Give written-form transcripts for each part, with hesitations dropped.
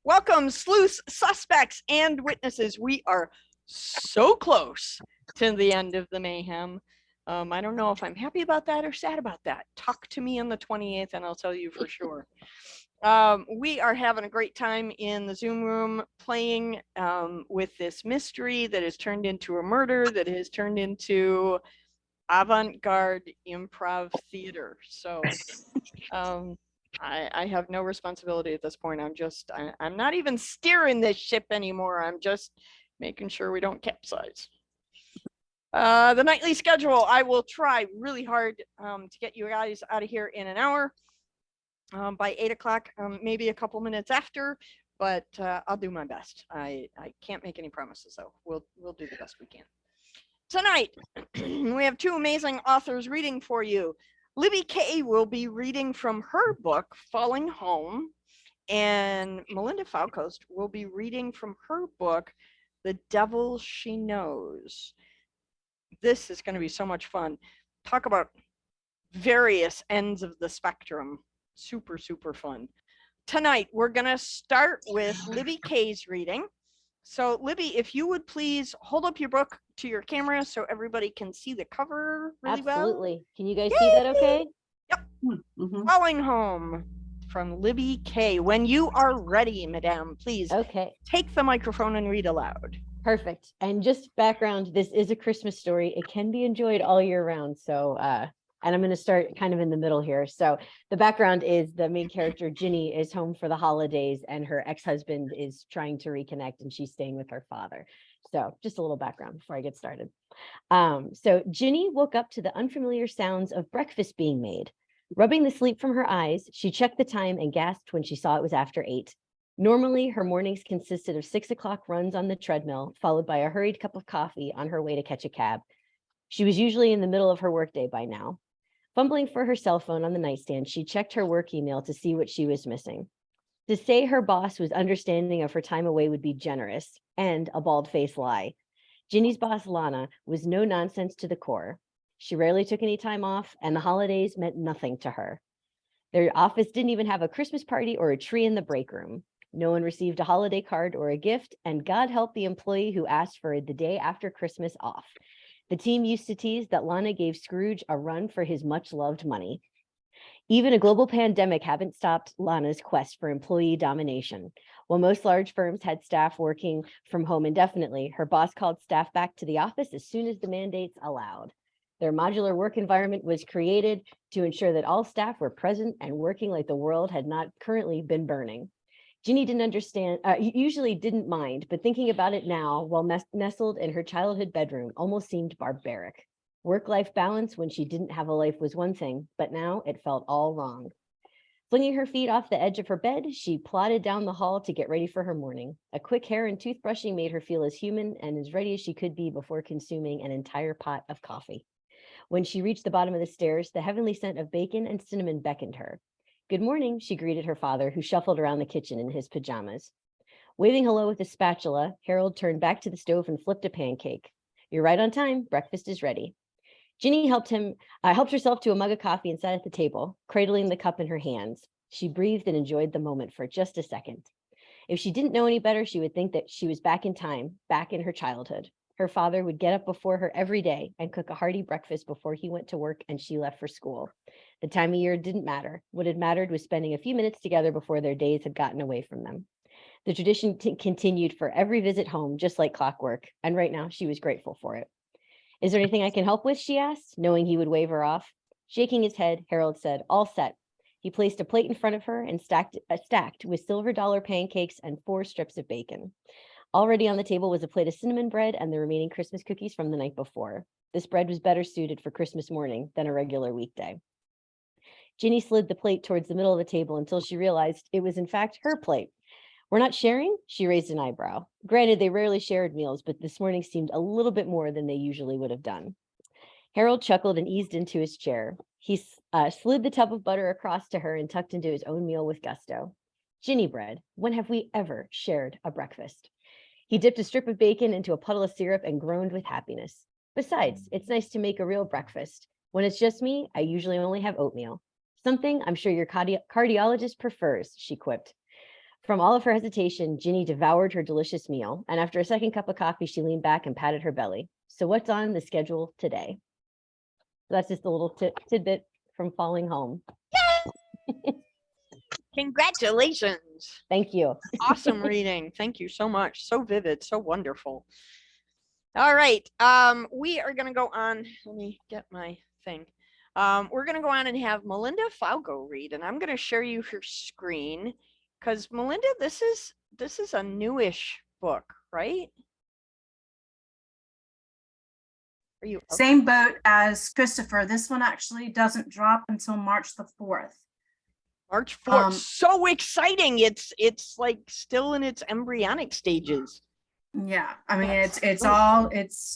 Welcome, sleuths, suspects, and witnesses. We are so close to the end of the mayhem. I don't know if I'm happy about that or sad about that. Talk to me on the 28th and I'll tell you for sure. We are having a great time in the Zoom room playing with this mystery that has turned into a murder, that has turned into avant-garde improv theater. So I have no responsibility at this point. I'm not even steering this ship anymore. I'm just making sure we don't capsize. The nightly schedule, I will try really hard to get you guys out of here in an hour by 8 o'clock, maybe a couple minutes after, but I'll do my best. I can't make any promises though. We'll do the best we can. Tonight, we have two amazing authors reading for you. Libby K will be reading from her book, Falling Home, and Melinda Falgoust will be reading from her book, The Devil She Knows. This is going to be so much fun. Talk about various ends of the spectrum. Super, super fun. Tonight, we're going to start with Libby K's reading. So Libby, if you would please hold up your book to your camera so everybody can see the cover really well. Absolutely. Can you guys see that okay? Yep. Falling Home from Libby K. When you are ready, madame, please take the microphone and read aloud. Perfect. And just background, this is a Christmas story. It can be enjoyed all year round. So, and I'm going to start kind of in the middle here. So the background is the main character, Ginny, is home for the holidays and her ex-husband is trying to reconnect and she's staying with her father. So just a little background before I get started. So Ginny woke up to the unfamiliar sounds of breakfast being made. Rubbing the sleep from her eyes, she checked the time and gasped when she saw it was after 8. Normally, her mornings consisted of 6 o'clock runs on the treadmill, followed by a hurried cup of coffee on her way to catch a cab. She was usually in the middle of her workday by now. Fumbling for her cell phone on the nightstand, she checked her work email to see what she was missing. To say her boss was understanding of her time away would be generous and a bald-faced lie. Ginny's boss, Lana, was no nonsense to the core. She rarely took any time off, and the holidays meant nothing to her. Their office didn't even have a Christmas party or a tree in the break room. No one received a holiday card or a gift, and God help the employee who asked for the day after Christmas off. The team used to tease that Lana gave Scrooge a run for his much-loved money. Even a global pandemic hadn't stopped Lana's quest for employee domination. While most large firms had staff working from home indefinitely, her boss called staff back to the office as soon as the mandates allowed. Their modular work environment was created to ensure that all staff were present and working like the world had not currently been burning. Ginny usually didn't mind, but thinking about it now, while nestled in her childhood bedroom, almost seemed barbaric. Work-life balance when she didn't have a life was one thing, but now it felt all wrong. Flinging her feet off the edge of her bed, she plodded down the hall to get ready for her morning. A quick hair and toothbrushing made her feel as human and as ready as she could be before consuming an entire pot of coffee. When she reached the bottom of the stairs, the heavenly scent of bacon and cinnamon beckoned her. "Good morning," she greeted her father, who shuffled around the kitchen in his pajamas. Waving hello with a spatula, Harold turned back to the stove and flipped a pancake. "You're right on time. Breakfast is ready." Ginny helped herself to a mug of coffee and sat at the table, cradling the cup in her hands. She breathed and enjoyed the moment for just a second. If she didn't know any better, she would think that she was back in time, back in her childhood. Her father would get up before her every day and cook a hearty breakfast before he went to work and she left for school. The time of year didn't matter. What had mattered was spending a few minutes together before their days had gotten away from them. The tradition continued for every visit home, just like clockwork, and right now she was grateful for it. "Is there anything I can help with?" she asked, knowing he would wave her off. Shaking his head, Harold said, "All set." He placed a plate in front of her and stacked with silver dollar pancakes and 4 strips of bacon. Already on the table was a plate of cinnamon bread and the remaining Christmas cookies from the night before. This bread was better suited for Christmas morning than a regular weekday. Ginny slid the plate towards the middle of the table until she realized it was in fact her plate. "We're not sharing?" She raised an eyebrow. Granted, they rarely shared meals, but this morning seemed a little bit more than they usually would have done. Harold chuckled and eased into his chair. He slid the tub of butter across to her and tucked into his own meal with gusto. "Ginny bread, when have we ever shared a breakfast?" He dipped a strip of bacon into a puddle of syrup and groaned with happiness. "Besides, it's nice to make a real breakfast. When it's just me, I usually only have oatmeal. Something I'm sure your cardiologist prefers," she quipped. From all of her hesitation, Ginny devoured her delicious meal, and after a second cup of coffee, she leaned back and patted her belly. So what's on the schedule today? So that's just a little tidbit from Falling Home. Congratulations. Thank you. Awesome reading. Thank you so much. So vivid, so wonderful. All right. We are going to go on. Let me get my thing. We're going to go on and have Melinda Falgo read, and I'm going to share you her screen because Melinda, this is a newish book, right? Are you okay? Same boat as Christopher. This one actually doesn't drop until March the 4th. March 4th. So exciting. It's like still in its embryonic stages. Yeah, I mean That's it's so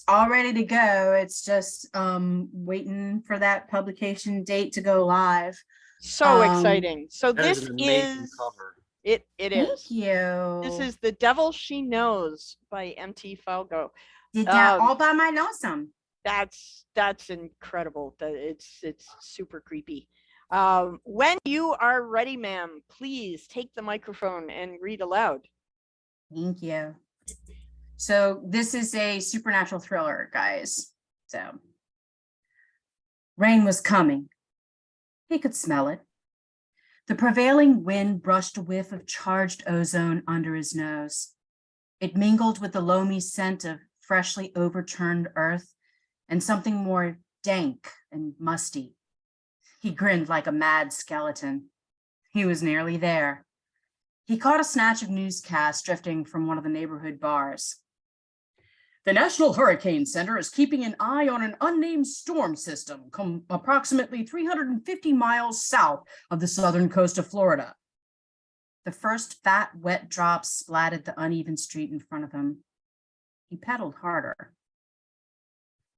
all ready to go. It's just waiting for that publication date to go live. So exciting. So That this is an amazing is cover. it Thank is. you. This is The Devil She Knows by M.T. Falgo. Did that all by my lonesome. That's incredible. That it's super creepy. When you are ready, ma'am, please take the microphone and read aloud. Thank you. So this is a supernatural thriller, guys. So rain was coming. He could smell it. The prevailing wind brushed a whiff of charged ozone under his nose. It mingled with the loamy scent of freshly overturned earth and something more dank and musty. He grinned like a mad skeleton. He was nearly there. He caught a snatch of newscasts drifting from one of the neighborhood bars. The National Hurricane Center is keeping an eye on an unnamed storm system approximately 350 miles south of the southern coast of Florida. The first fat, wet drops splattered the uneven street in front of him. He pedaled harder.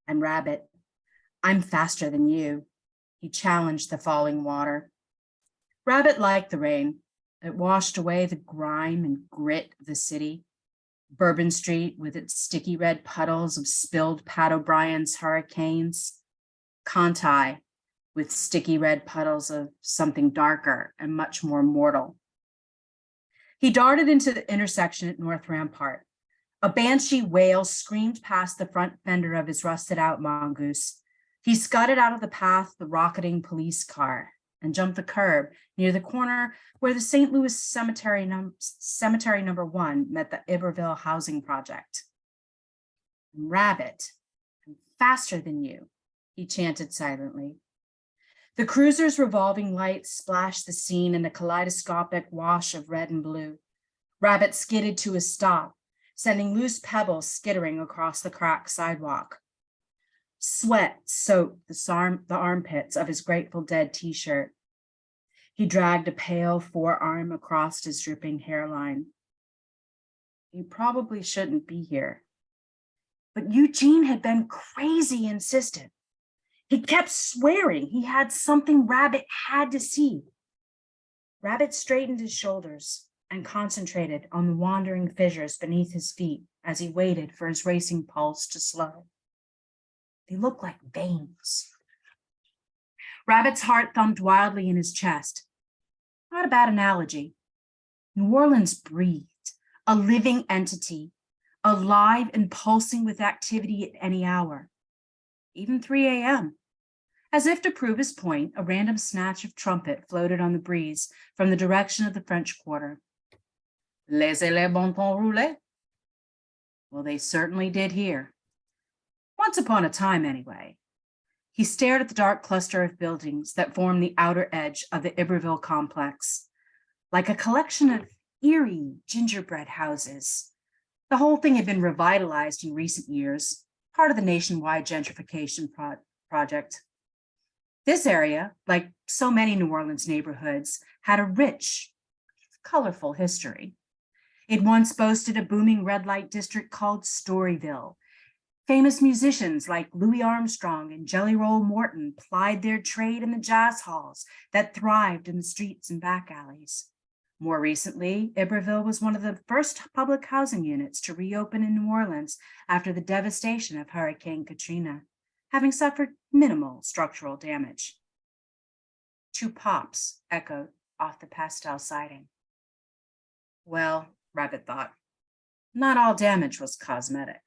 And Rabbit, I'm faster than you, he challenged the falling water. Rabbit liked the rain. It washed away the grime and grit of the city. Bourbon Street with its sticky red puddles of spilled Pat O'Brien's hurricanes. Conti with sticky red puddles of something darker and much more mortal. He darted into the intersection at North Rampart. A banshee wail screamed past the front fender of his rusted out mongoose. He scudded out of the path the rocketing police car and jumped the curb near the corner where the St. Louis Cemetery number 1 met the Iberville housing project. Rabbit, I'm faster than you, he chanted silently. The cruiser's revolving lights splashed the scene in a kaleidoscopic wash of red and blue. Rabbit skidded to a stop, sending loose pebbles skittering across the cracked sidewalk. Sweat soaked the armpits of his Grateful Dead t-shirt. He dragged a pale forearm across his dripping hairline. You probably shouldn't be here. But Eugene had been crazy insistent. He kept swearing he had something Rabbit had to see. Rabbit straightened his shoulders and concentrated on the wandering fissures beneath his feet as he waited for his racing pulse to slow. They looked like veins. Rabbit's heart thumped wildly in his chest. Not a bad analogy. New Orleans breathed, a living entity, alive and pulsing with activity at any hour, even 3 a.m. As if to prove his point, a random snatch of trumpet floated on the breeze from the direction of the French Quarter. Laissez les bon temps rouler. Well, they certainly did here. Once upon a time, anyway. He stared at the dark cluster of buildings that formed the outer edge of the Iberville complex, like a collection of eerie gingerbread houses. The whole thing had been revitalized in recent years, part of the nationwide gentrification project. This area, like so many New Orleans neighborhoods, had a rich, colorful history. It once boasted a booming red light district called Storyville. Famous musicians like Louis Armstrong and Jelly Roll Morton plied their trade in the jazz halls that thrived in the streets and back alleys. More recently, Iberville was one of the first public housing units to reopen in New Orleans after the devastation of Hurricane Katrina, having suffered minimal structural damage. 2 pops echoed off the pastel siding. Well, Rabbit thought, not all damage was cosmetic.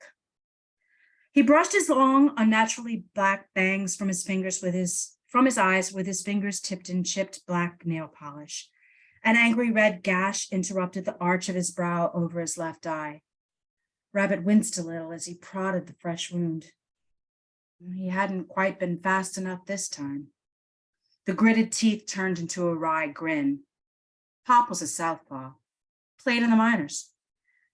He brushed his long, unnaturally black bangs from his eyes with his fingers tipped in chipped black nail polish. An angry red gash interrupted the arch of his brow over his left eye. Rabbit winced a little as he prodded the fresh wound. He hadn't quite been fast enough this time. The gritted teeth turned into a wry grin. Pop was a southpaw, played in the minors.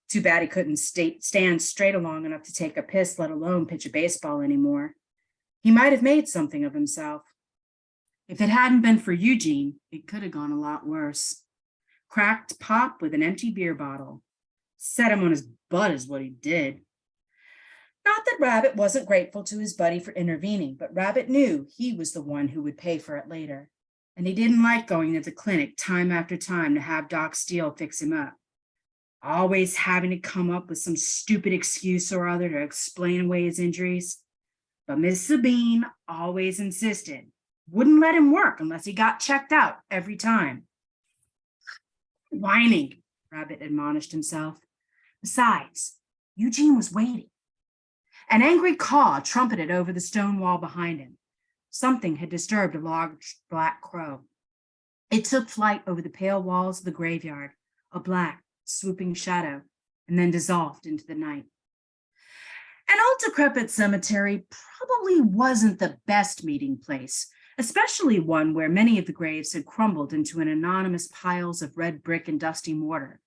Too bad he couldn't stand straight long enough to take a piss, let alone pitch a baseball anymore. He might have made something of himself. If it hadn't been for Eugene, it could have gone a lot worse. Cracked Pop with an empty beer bottle. Set him on his butt is what he did. Not that Rabbit wasn't grateful to his buddy for intervening, but Rabbit knew he was the one who would pay for it later. And he didn't like going to the clinic time after time to have Doc Steele fix him up. Always having to come up with some stupid excuse or other to explain away his injuries. But Miss Sabine always insisted, wouldn't let him work unless he got checked out every time. Whining, Rabbit admonished himself. Besides, Eugene was waiting. An angry caw trumpeted over the stone wall behind him. Something had disturbed a large black crow. It took flight over the pale walls of the graveyard, a black, swooping shadow, and then dissolved into the night. An old decrepit cemetery probably wasn't the best meeting place, especially one where many of the graves had crumbled into an anonymous piles of red brick and dusty mortar.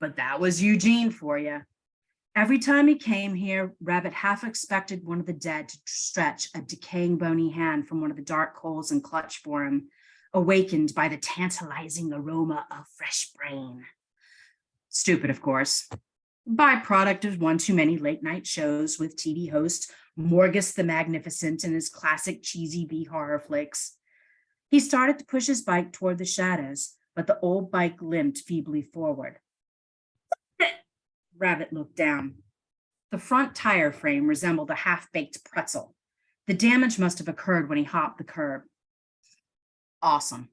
But that was Eugene for you. Every time he came here, Rabbit half expected one of the dead to stretch a decaying bony hand from one of the dark coals and clutch for him, awakened by the tantalizing aroma of fresh brain. Stupid, of course. Byproduct of one too many late night shows with TV host Morgus the Magnificent and his classic cheesy B horror flicks. He started to push his bike toward the shadows, but the old bike limped feebly forward. Rabbit looked down. The front tire frame resembled a half-baked pretzel. The damage must have occurred when he hopped the curb. Awesome.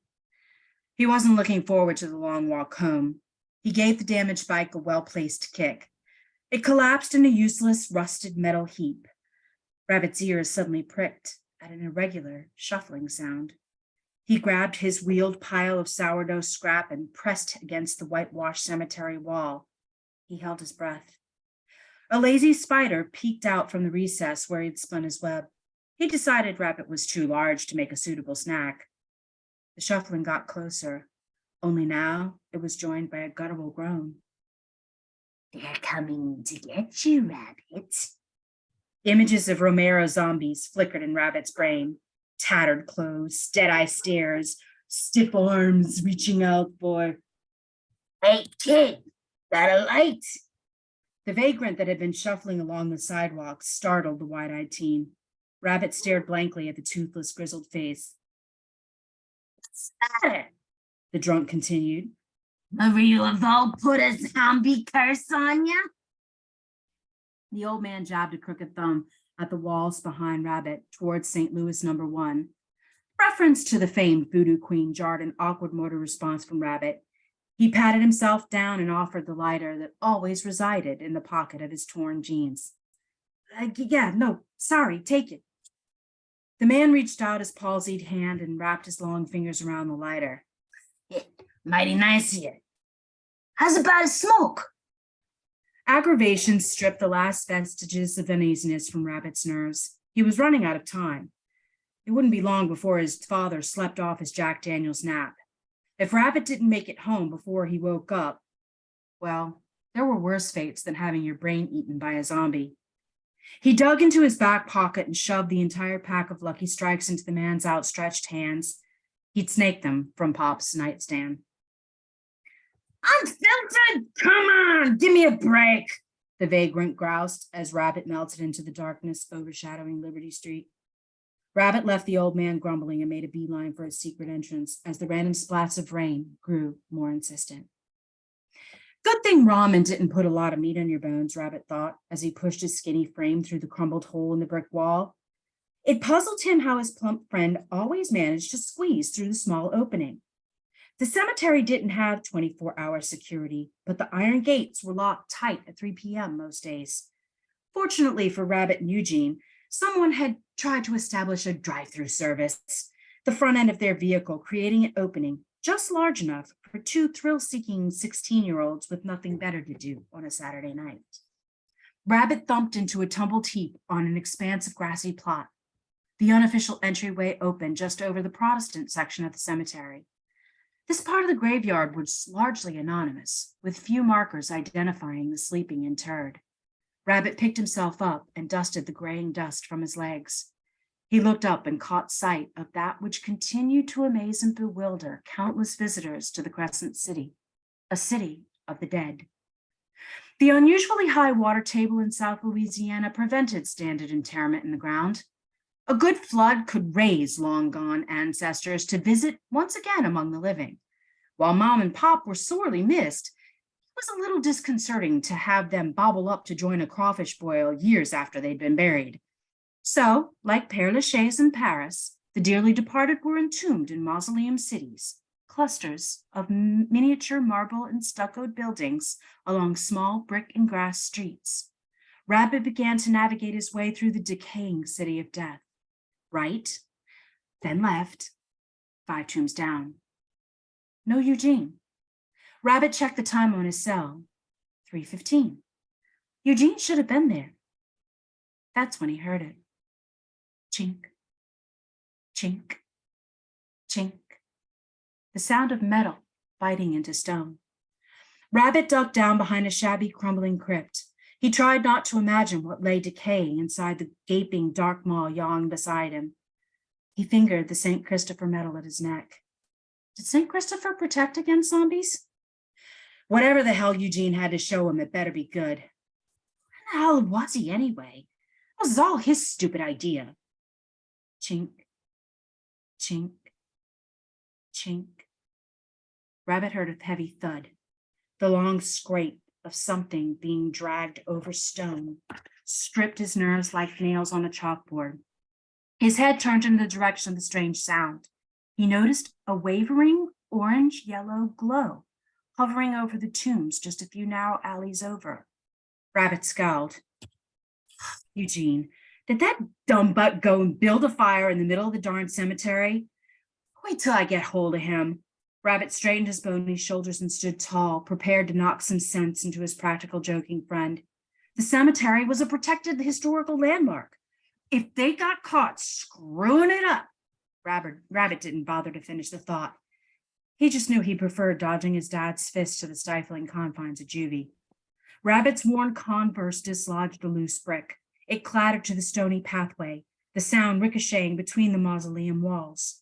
He wasn't looking forward to the long walk home. He gave the damaged bike a well-placed kick. It collapsed in a useless, rusted metal heap. Rabbit's ears suddenly pricked at an irregular, shuffling sound. He grabbed his wheeled pile of sourdough scrap and pressed against the whitewashed cemetery wall. He held his breath. A lazy spider peeked out from the recess where he'd spun his web. He decided Rabbit was too large to make a suitable snack. The shuffling got closer, only now it was joined by a guttural groan. They're coming to get you, Rabbit. Images of Romero zombies flickered in Rabbit's brain. Tattered clothes, dead-eye stares, stiff arms reaching out for, hey, kid, got a light? The vagrant that had been shuffling along the sidewalk startled the wide-eyed teen. Rabbit stared blankly at the toothless, grizzled face. What's that? The drunk continued. Marie Laveau put a zombie curse on ya? The old man jabbed a crooked thumb at the walls behind Rabbit towards St. Louis No. 1. Reference to the famed voodoo queen jarred an awkward motor response from Rabbit. He patted himself down and offered the lighter that always resided in the pocket of his torn jeans. Yeah, no, sorry, take it. The man reached out his palsied hand and wrapped his long fingers around the lighter. Mighty nice of you. How's about a smoke? Aggravation stripped the last vestiges of uneasiness from Rabbit's nerves. He was running out of time. It wouldn't be long before his father slept off his Jack Daniels nap. If Rabbit didn't make it home before he woke up, well, there were worse fates than having your brain eaten by a zombie. He dug into his back pocket and shoved the entire pack of Lucky Strikes into the man's outstretched hands. He'd snaked them from Pop's nightstand. Unfiltered! Come on, give me a break, the vagrant groused as Rabbit melted into the darkness overshadowing Liberty Street. Rabbit left the old man grumbling and made a beeline for his secret entrance as the random splats of rain grew more insistent. Good thing ramen didn't put a lot of meat on your bones, Rabbit thought, as he pushed his skinny frame through the crumbled hole in the brick wall. It puzzled him how his plump friend always managed to squeeze through the small opening. The cemetery didn't have 24-hour security, but the iron gates were locked tight at 3 p.m. most days. Fortunately for Rabbit and Eugene, someone had tried to establish a drive-through service, the front end of their vehicle creating an opening just large enough for two thrill-seeking 16-year-olds with nothing better to do on a Saturday night. Rabbit thumped into a tumbled heap on an expanse of grassy plot. The unofficial entryway opened just over the Protestant section of the cemetery. This part of the graveyard was largely anonymous, with few markers identifying the sleeping interred. Rabbit picked himself up and dusted the graying dust from his legs. He looked up and caught sight of that which continued to amaze and bewilder countless visitors to the Crescent City, a city of the dead. The unusually high water table in South Louisiana prevented standard interment in the ground. A good flood could raise long-gone ancestors to visit once again among the living. While Mom and Pop were sorely missed, it was a little disconcerting to have them bobble up to join a crawfish boil years after they'd been buried. So, like Père Lachaise in Paris, the dearly departed were entombed in mausoleum cities, clusters of miniature marble and stuccoed buildings along small brick and grass streets. Rabbit began to navigate his way through the decaying city of death. Right, then left, 5 tombs down. No Eugene. Rabbit checked the time on his cell, 3:15. Eugene should have been there. That's when he heard it. Chink, chink, chink. The sound of metal biting into stone. Rabbit ducked down behind a shabby, crumbling crypt. He tried not to imagine what lay decaying inside the gaping dark maw yawning beside him. He fingered the St. Christopher medal at his neck. Did St. Christopher protect against zombies? Whatever the hell Eugene had to show him, it better be good. Where the hell was he anyway? It was all his stupid idea. Chink, chink, chink. Rabbit heard a heavy thud, the long scrape of something being dragged over stone, stripped his nerves like nails on a chalkboard. His head turned in the direction of the strange sound. He noticed a wavering orange-yellow glow hovering over the tombs just a few narrow alleys over. Rabbit scowled. Eugene, did that dumb butt go and build a fire in the middle of the darn cemetery? Wait till I get hold of him. Rabbit straightened his bony shoulders and stood tall, prepared to knock some sense into his practical joking friend. The cemetery was a protected historical landmark. If they got caught screwing it up, Rabbit didn't bother to finish the thought. He just knew he preferred dodging his dad's fist to the stifling confines of juvie. Rabbit's worn Converse dislodged a loose brick. It clattered to the stony pathway, the sound ricocheting between the mausoleum walls.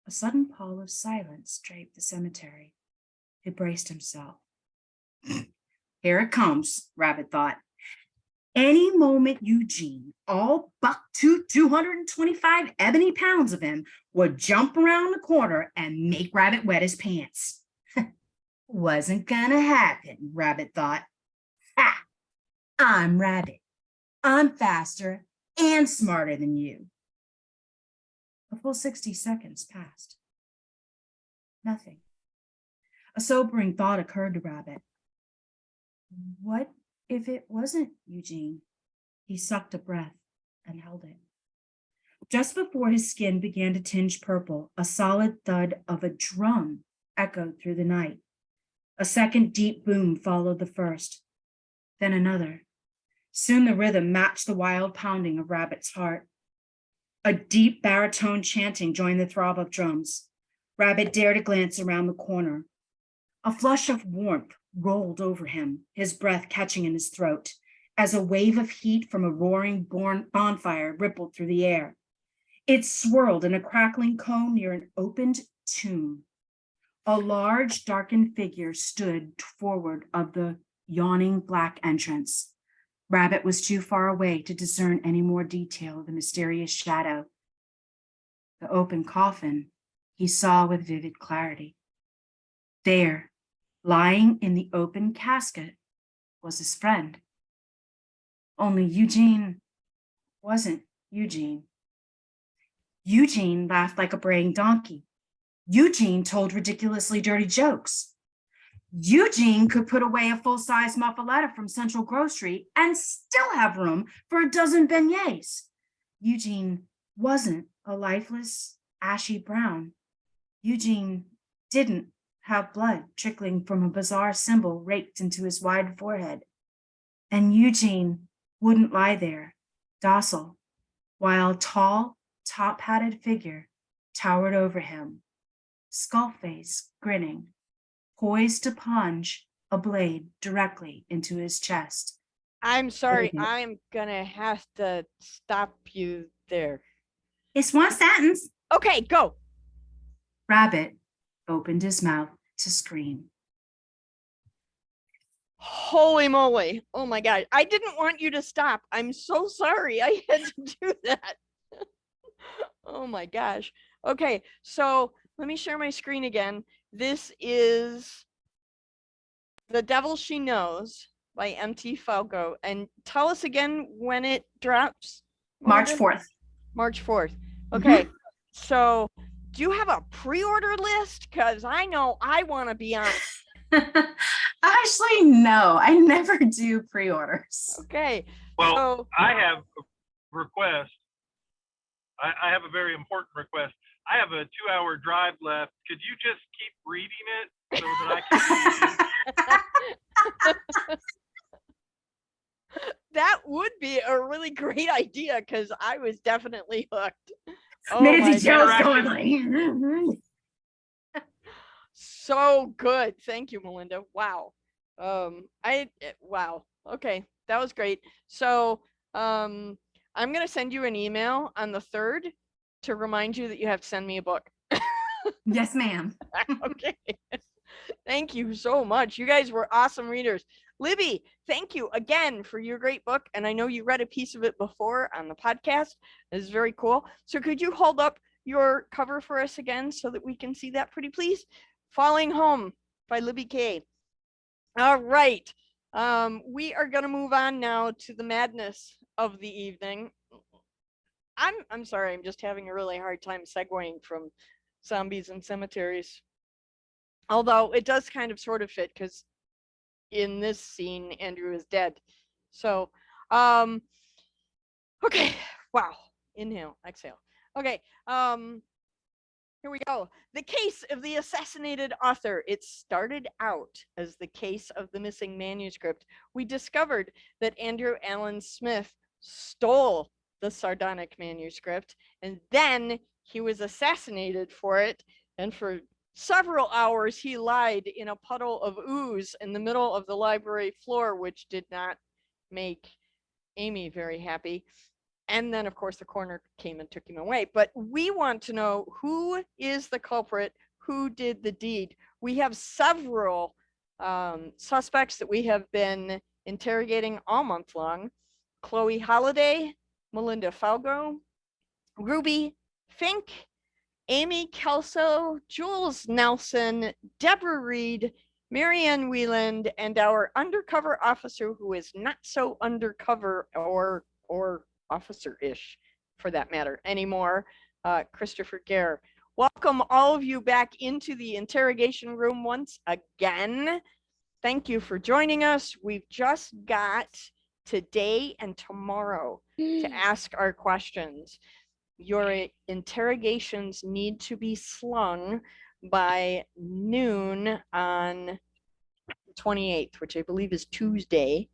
A sudden pall of silence draped the cemetery. He braced himself. Here it comes, Rabbit thought. Any moment Eugene, all buck to 225 ebony pounds of him, would jump around the corner and make Rabbit wet his pants. Wasn't gonna happen, Rabbit thought. Ha! I'm Rabbit. I'm faster and smarter than you. A full 60 seconds passed. Nothing. A sobering thought occurred to Rabbit. What if it wasn't Eugene? He sucked a breath and held it. Just before his skin began to tinge purple, a solid thud of a drum echoed through the night. A second deep boom followed the first, then another. Soon the rhythm matched the wild pounding of Rabbit's heart. A deep baritone chanting joined the throb of drums. Rabbit dared to glance around the corner. A flush of warmth rolled over him, his breath catching in his throat, as a wave of heat from a roaring bonfire rippled through the air. It swirled in a crackling cone near an opened tomb. A large, darkened figure stood forward of the yawning black entrance. Rabbit was too far away to discern any more detail of the mysterious shadow. The open coffin he saw with vivid clarity. There, lying in the open casket, was his friend. Only Eugene wasn't Eugene. Eugene laughed like a braying donkey. Eugene told ridiculously dirty jokes. Eugene could put away a full-size muffaletta from Central Grocery and still have room for a dozen beignets. Eugene wasn't a lifeless, ashy brown. Eugene didn't have blood trickling from a bizarre symbol raked into his wide forehead. And Eugene wouldn't lie there, docile, while a tall, top-hatted figure towered over him, skull face grinning, poised to plunge a blade directly into his chest. I'm sorry, I'm gonna have to stop you there. It's one sentence. Okay, go. Rabbit opened his mouth to scream. Holy moly. Oh my God. I didn't want you to stop. I'm so sorry I had to do that. Oh my gosh. Okay, so let me share my screen again. This is The Devil She Knows by M.T. Falgoust. And tell us again when it drops. March Melinda? 4th. March 4th. Okay, so do you have a pre-order list? Because I know I want to be on. Actually, no, I never do pre-orders. Okay. Well, so, I have a request. I have a very important request. I have a 2-hour drive left. Could you just keep reading it so that I can that would be a really great idea because I was definitely hooked. Oh Nancy my Joe's God. going like, So good. Thank you, Melinda. Wow. Wow. Okay. That was great. So, I'm going to send you an email on the 3rd to remind you that you have to send me a book. yes, ma'am. Okay. Thank you so much. You guys were awesome readers. Libby, thank you again for your great book. And I know you read a piece of it before on the podcast. This is very cool. So could you hold up your cover for us again so that we can see that pretty please? Falling Home by Libby K. All right. We are going to move on now to the madness of the evening. I'm sorry, I'm just having a really hard time segueing from zombies and cemeteries. Although it does kind of sort of fit because in this scene, Andrew is dead. So, okay. Wow. Inhale, exhale. Okay. Here we go. The case of the assassinated author. It started out as the case of the missing manuscript. We discovered that Andrew Allen Smith stole the sardonic manuscript, and then he was assassinated for it. And for several hours, he lied in a puddle of ooze in the middle of the library floor, which did not make Amy very happy. And then, of course, the coroner came and took him away. But we want to know who is the culprit, who did the deed. We have several suspects that we have been interrogating all month long. Chloe Holliday, Melinda Falgoust, Ruby Fink, Amy Kelso, Jules Nelson, Deborah Reed, Marianne Wieland, and our undercover officer who is not so undercover or officer-ish for that matter anymore, Christopher Gare. Welcome all of you back into the interrogation room once again. Thank you for joining us. We've just got today and tomorrow to ask our questions. Your interrogations need to be slung by noon on the 28th, which I believe is Tuesday.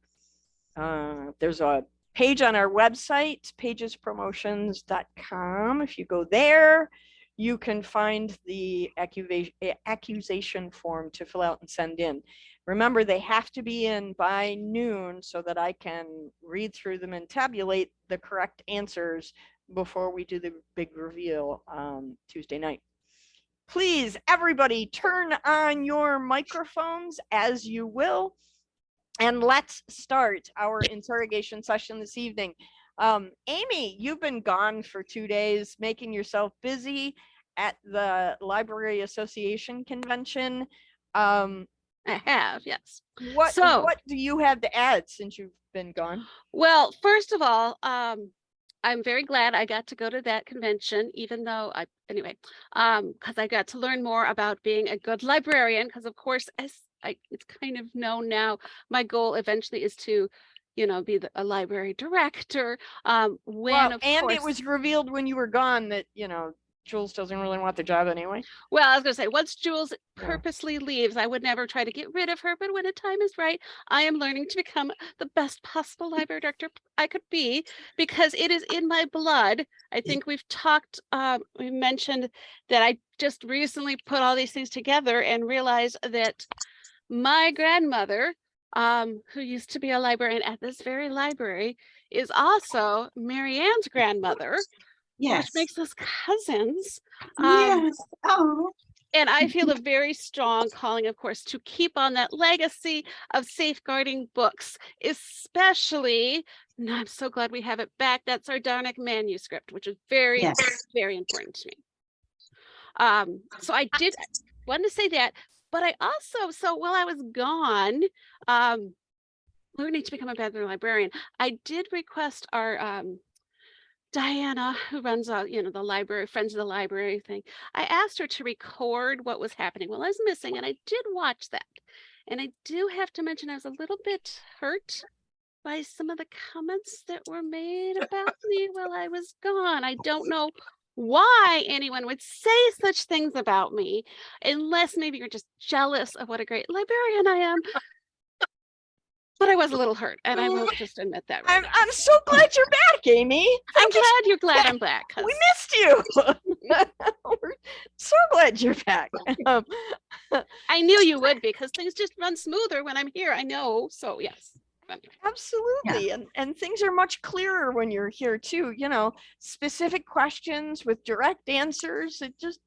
There's a page on our website, pagespromotions.com. If you go there, you can find the accusation form to fill out and send in. Remember, they have to be in by noon so that I can read through them and tabulate the correct answers before we do the big reveal Tuesday night. Please, everybody, turn on your microphones as you will. And let's start our interrogation session this evening. Amy, you've been gone for 2 days, making yourself busy at the Library Association convention. I have, yes. What do you have to add since you've been gone? Well, first of all, I'm very glad I got to go to that convention, even though anyway, because I got to learn more about being a good librarian. Because of course, it's kind of known now, my goal eventually is to, be a library director. Well, Of and it course, was revealed when you were gone that, Jules doesn't really want the job anyway. well, I was gonna say, once Jules Yeah. purposely leaves, I would never try to get rid of her, but when the time is right, I am learning to become the best possible library director I could be, because it is in my blood. I think we've talked, we mentioned that I just recently put all these things together and realized that my grandmother, who used to be a librarian at this very library, is also Mary Ann's grandmother, which Yes. makes us cousins. Yes. Oh, And I feel a very strong calling, of course, to keep on that legacy of safeguarding books, especially, and I'm so glad we have it back, that sardonic manuscript, which is very, yes. very important to me. So I did want to say that, but I also, so while I was gone, learning to become a better librarian, I did request our Diana, who runs the library, Friends of the Library thing. I asked her to record what was happening while I was missing, and I did watch that. And I do have to mention I was a little bit hurt by some of the comments that were made about me while I was gone. I don't know why anyone would say such things about me, unless maybe you're just jealous of what a great librarian I am. But I was a little hurt, and I will just admit that right now. I'm so glad you're back, Amy. I'm glad you're glad I'm back. 'cause We missed you. We're so glad you're back. I knew you would, because things just run smoother when I'm here. I know. So yes. Absolutely. And things are much clearer when you're here too, specific questions with direct answers. It just,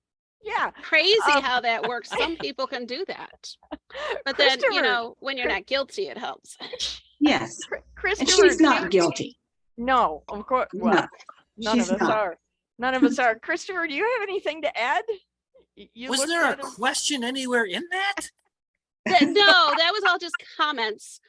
yeah. Crazy how that works. Some people can do that. But then, Christopher, when you're not guilty, it helps. Yes. And Christopher, she's not guilty. no, of course. Well, No, none of she's us not. are. None of us are. Christopher, do you have anything to add? You Was looked there a at him. question anywhere in that? No, that was all just comments.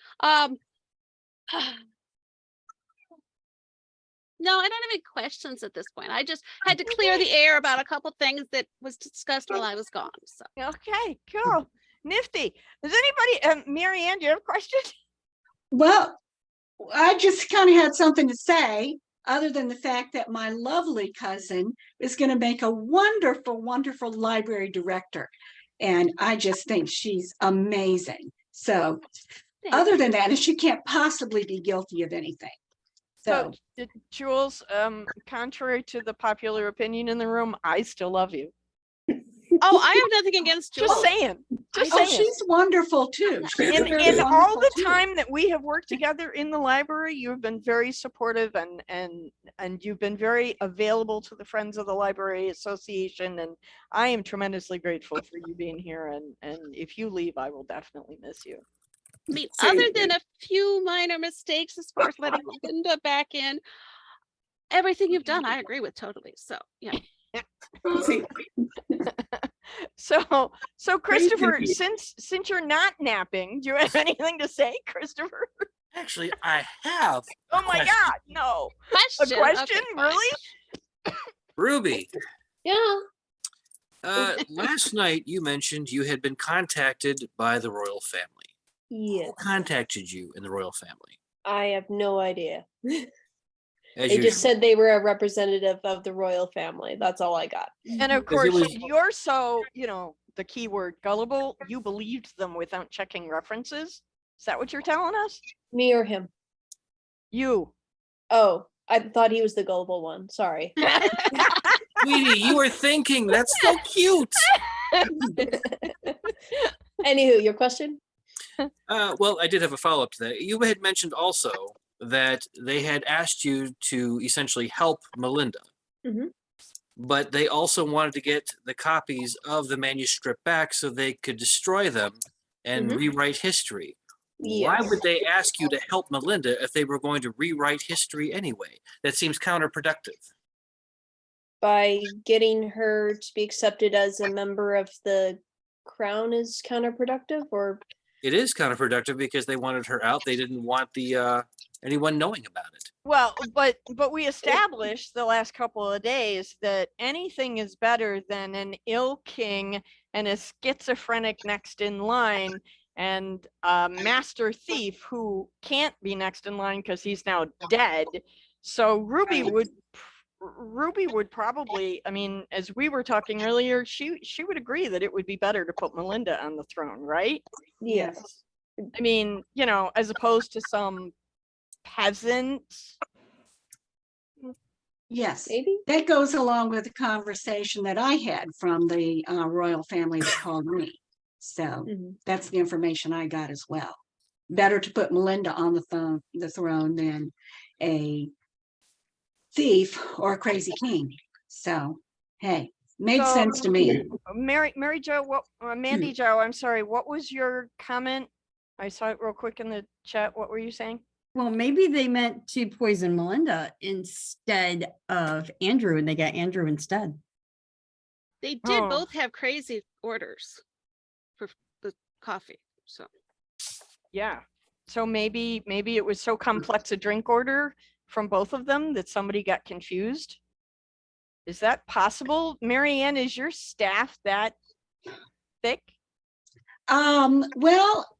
No, I don't have any questions at this point. I just had to clear the air about a couple things that was discussed while I was gone. So Okay, cool. Nifty. Does anybody, Mary Ann, do you have a question? Well, I just kind of had something to say, other than the fact that my lovely cousin is going to make a wonderful, wonderful library director. And I just think she's amazing. So other than that, and she can't possibly be guilty of anything. So Jules, contrary to the popular opinion in the room, I still love you. oh, I have nothing against Jules. Just saying. Just oh, saying. she's wonderful too. She's In very all wonderful, the too. time that we have worked together in the library, you have been very supportive and you've been very available to the Friends of the Library Association. And I am tremendously grateful for you being here. And if you leave, I will definitely miss you. I mean, Same other here. than a few minor mistakes as far as letting Linda back in, everything you've done, I agree with totally. So yeah. So Christopher, since you're not napping, do you have anything to say, Christopher? Actually, I have. Oh my question. God, no. Question. A question? Okay, fine. Really? Ruby, Yeah. last night you mentioned you had been contacted by the royal family. Yeah, Who contacted you in the royal family? I have no idea. As They usual. just said they were a representative of the royal family. That's all I got. And of Because it course, was- you're so, the keyword gullible, you believed them without checking references. Is that what you're telling us? Me or him? You. Oh, I thought he was the gullible one. Sorry. Sweetie, you were thinking. That's so cute. Anywho, your question? Well, I did have a follow-up to that. You had mentioned also that they had asked you to essentially help Melinda. Mhm. But they also wanted to get the copies of the manuscript back so they could destroy them and rewrite history. Why Yes. would they ask you to help Melinda if they were going to rewrite history anyway? That seems counterproductive. By getting her to be accepted as a member of the crown is counterproductive, or It is counterproductive because they wanted her out. They didn't want the anyone knowing about it. Well, but we established the last couple of days that anything is better than an ill king and a schizophrenic next in line and a master thief who can't be next in line because he's now dead. So Ruby would probably, I mean, as we were talking earlier, she would agree that it would be better to put Melinda on the throne, right? Yes. I mean, you know, as opposed to some peasant. Yes, Maybe. that goes along with the conversation that I had from the royal family that called me. So Mhm. that's the information I got as well. Better to put Melinda on the throne than a thief or a crazy king. So, hey, made So, sense to me. Mary Jo, Mandy Jo, I'm sorry, what was your comment? I saw it real quick in the chat. What were you saying? Well, maybe they meant to poison Melinda instead of Andrew, and they got Andrew instead. They did Oh. both have crazy orders for the coffee. So Yeah. So maybe it was so complex a drink order from both of them that somebody got confused. Is that possible? Marianne, is your staff that thick? Well,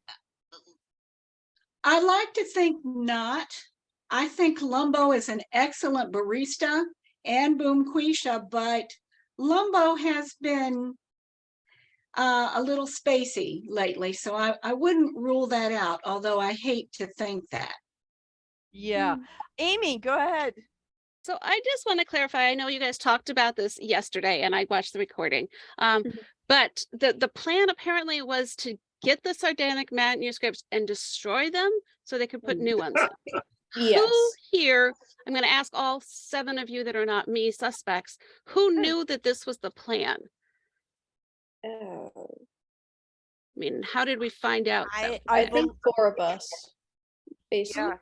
I like to think not. I think Lumbo is an excellent barista and Boomquisha, but Lumbo has been a little spacey lately, so I wouldn't rule that out, although I hate to think that. Yeah. Amy, go ahead. So I just want to clarify, I know you guys talked about this yesterday and I watched the recording. But the plan apparently was to get the sardonic manuscripts and destroy them so they could put new ones in. Yes. Who here, I'm going to ask all 7 of you that are not me suspects, who knew that this was the plan? I mean, how did we find out? that? I think 4 of us. Basically.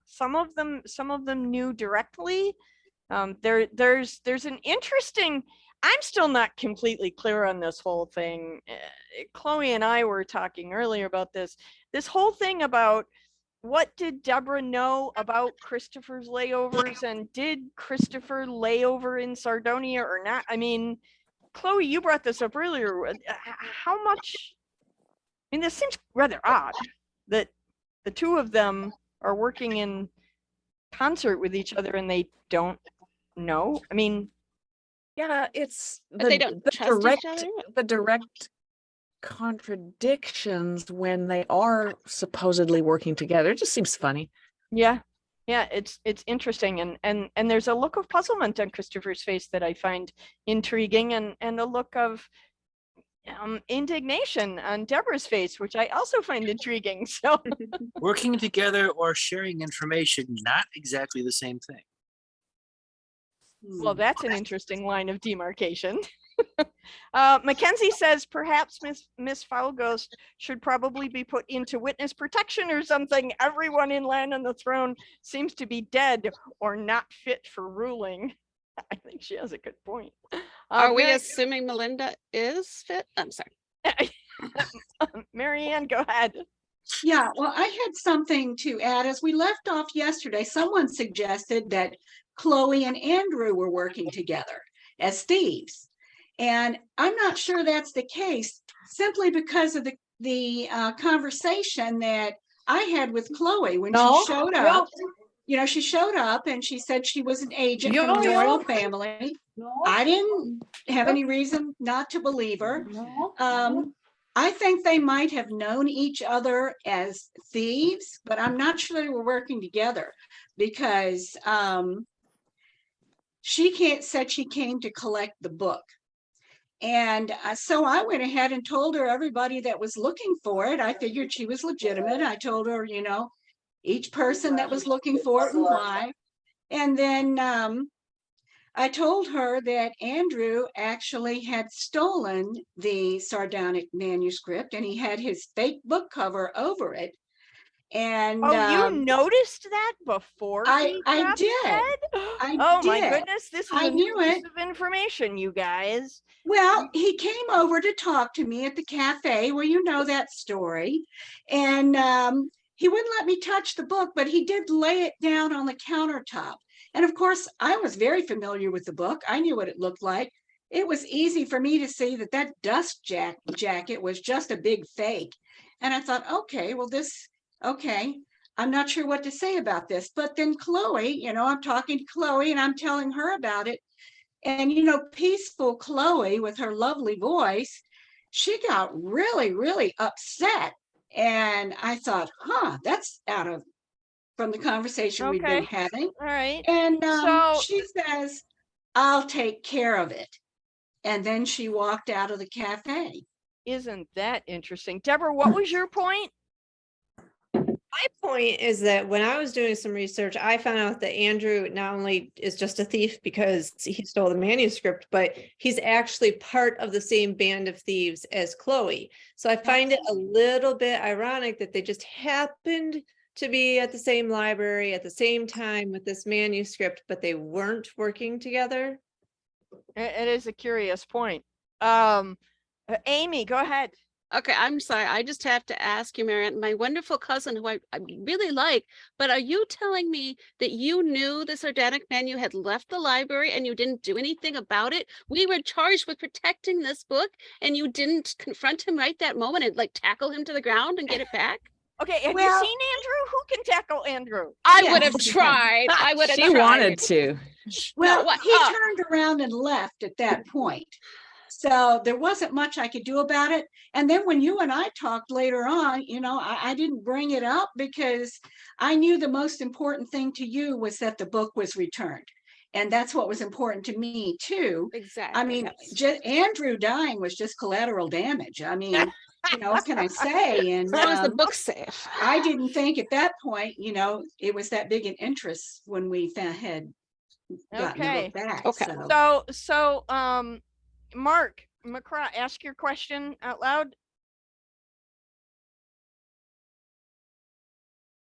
Some of them knew directly. There's an interesting, I'm still not completely clear on this whole thing. Chloe and I were talking earlier about this whole thing about what did Deborah know about Christopher's layovers, and did Christopher lay over in Sardonia or not? I mean, Chloe, you brought this up earlier. How much, I mean, this seems rather odd that the two of them are working in concert with each other and they don't know. I mean, yeah, it's But they don't trust each other? the direct contradictions when they are supposedly working together. It just seems funny. yeah, it's interesting, and there's a look of puzzlement on Christopher's face that I find intriguing, and a look of indignation on Deborah's face, which I also find intriguing. So Working together or sharing information, not exactly the same thing. well, that's an interesting line of demarcation. Mackenzie says perhaps Miss Falgoust should probably be put into witness protection or something. Everyone in Land on the Throne seems to be dead or not fit for ruling. I think she has a good point. Are we assuming Melinda is fit? I'm sorry. Marianne, go ahead. Yeah, well, I had something to add. As we left off yesterday, someone suggested that Chloe and Andrew were working together as thieves. And I'm not sure that's the case, simply because of the conversation that I had with Chloe when she showed up. You know, she showed up and she said she was an agent from the royal family. I didn't have any reason not to believe her. I think they might have known each other as thieves, but I'm not sure they were working together, because she said she came to collect the book. And so I went ahead and told her everybody that was looking for it. I figured she was legitimate. I told her, you know, each person that was looking for it and why. And then I told her that Andrew actually had stolen the sardonic manuscript and he had his fake book cover over it. And you noticed that before? I did. Oh my goodness, this is I a new knew piece it. of information, you guys. Well, he came over to talk to me at the cafe. Well, you know that story. And he wouldn't let me touch the book, but he did lay it down on the countertop. And of course, I was very familiar with the book. I knew what it looked like. It was easy for me to see that that dust jacket was just a big fake. And I thought, okay, well, okay, I'm not sure what to say about this. But then Chloe, I'm talking to Chloe and I'm telling her about it. And, peaceful Chloe with her lovely voice, she got really, really upset. And I thought, that's from the conversation we've been having. All right. And she says, I'll take care of it. And then she walked out of the cafe. Isn't that interesting? Deborah, what was your point? My point is that when I was doing some research, I found out that Andrew not only is just a thief because he stole the manuscript, but he's actually part of the same band of thieves as Chloe. So I find it a little bit ironic that they just happened to be at the same library at the same time with this manuscript, but they weren't working together. It is a curious point. Amy, go ahead. Okay, I'm sorry. I just have to ask you, Marianne, my wonderful cousin who I really like, but are you telling me that you knew the sardonic man had left the library and you didn't do anything about it? We were charged with protecting this book and you didn't confront him right that moment and tackle him to the ground and get it back? Okay, have you seen Andrew? Who can tackle Andrew? I would have tried. I would have She wanted to. Well, he turned around and left at that point. So there wasn't much I could do about it. And then when you and I talked later on, I didn't bring it up because I knew the most important thing to you was that the book was returned. And that's what was important to me too. Exactly. I mean, Andrew dying was just collateral damage. I mean, what can I say? And that was the book safe. I didn't think at that point, it was that big an interest when we had gotten the book back. Okay. So Mark McCraw, ask your question out loud.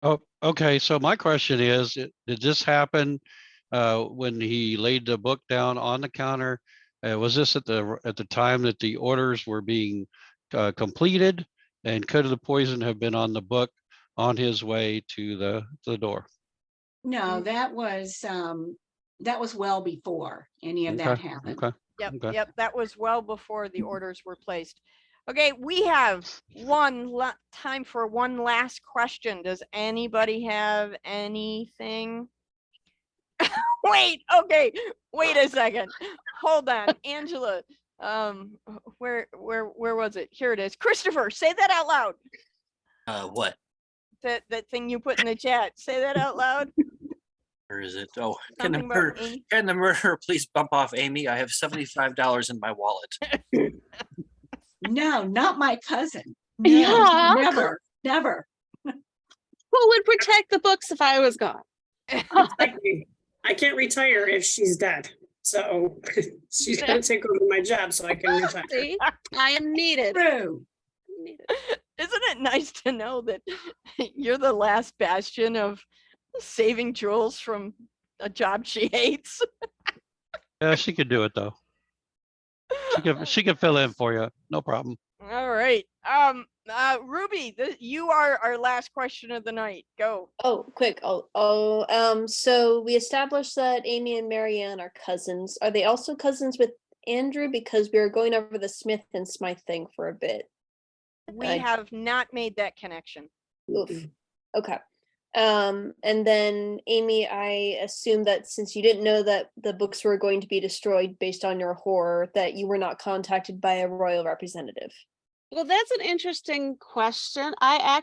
Oh, okay. So my question is, did this happen when he laid the book down on the counter? Was this at the time that the orders were being completed? And could the poison have been on the book on his way to the door? No, that was well before any of that happened. Okay. Yep. That was well before the orders were placed. Okay, we have time for one last question. Does anybody have anything? Wait a second. Hold on, Angela. Where was it? Here it is. Christopher, say that out loud. What? That thing you put in the chat. Say that out loud. Where is it? Oh, can Something about Amy? the murderer please bump off Amy? I have $75 in my wallet. No, not my cousin. No, Yeah. never. Who would protect the books if I was gone? Exactly. I can't retire if she's dead. So she's going to take over my job so I can retire. See, I am needed. True. Isn't it nice to know that you're the last bastion of saving Jules from a job she hates? Yeah, she could do it though. She could fill in for you, no problem. All right. Ruby, you are our last question of the night. Go. Oh, quick. So we established that Amy and Marianne are cousins. Are they also cousins with Andrew? Because we were going over the Smith and Smythe thing for a bit. We have not made that connection. Oof. Okay. And then Amy, I assume that since you didn't know that the books were going to be destroyed based on your horror, that you were not contacted by a royal representative. Well, that's an interesting question. I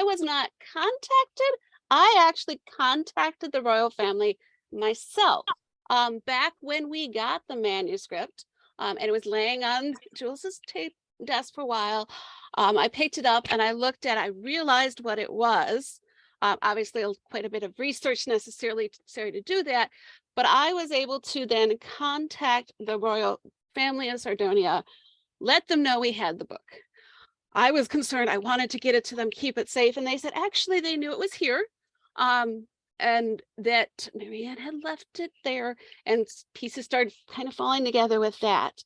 was not contacted. I actually contacted the royal family myself. Back when we got the manuscript, and it was laying on Jules's desk for a while. I picked it up and I looked at it. I realized what it was. Obviously, quite a bit of research necessary to do that, but I was able to then contact the royal family of Sardonia, let them know we had the book. I was concerned. I wanted to get it to them, keep it safe, and they said actually they knew it was here, and that Marianne had left it there, and pieces started kind of falling together with that.